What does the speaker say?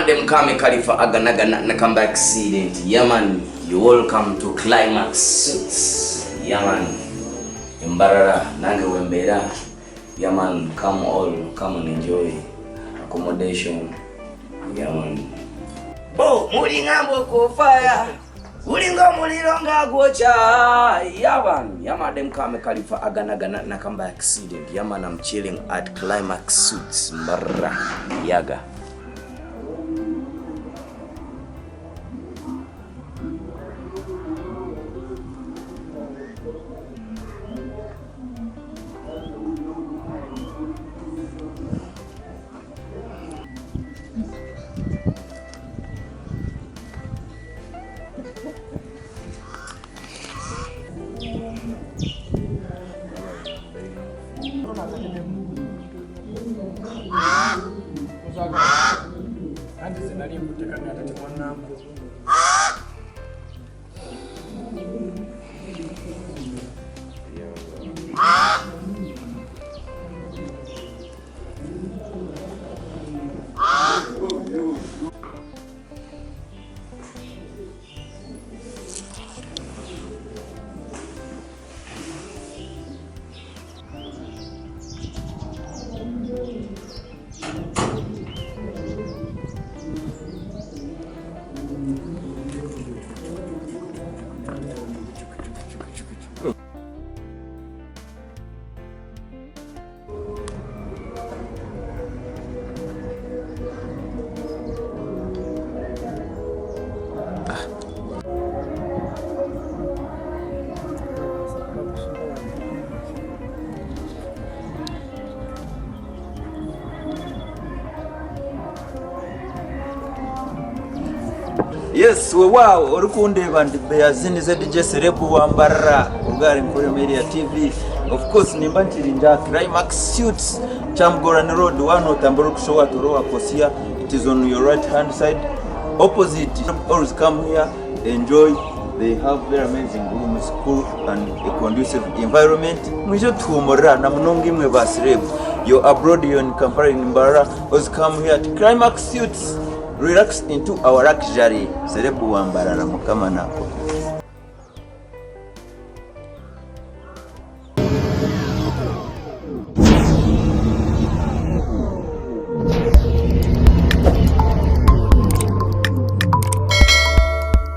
Madam Kame Khalifa Aganaga na comeback accident. Yeah man, you welcome to Climax Suits. Yeah man, Mbarara Wembera. Yeah man, come and enjoy accommodation. Yeah man. Oh, mulingambo ko fire. Ulingo mulilonga gocha. Yeah man, Madam Kame Khalifa Aganaga na comeback accident. Yeah man, I'm chilling at Climax Suits Mbarara Yaga. Yes, wow, orukunde bandi beyazini DJ Serebu wa Mbarara NKORE Media TV. Of course nimba nchirinja Climax Suits Chamgorani Road wano tamboro kushowa torowa kosia. It is on your right hand side opposite. Always come here, enjoy. They have very amazing rooms, cool and a conducive environment. Mwijo tuomora na mnongi mwe basirebu. You're abroad, you're in Kampala, in Mbarara. Always come here to Climax Suits. Relax into our luxury. Serebu wa Mbarara mukama nako.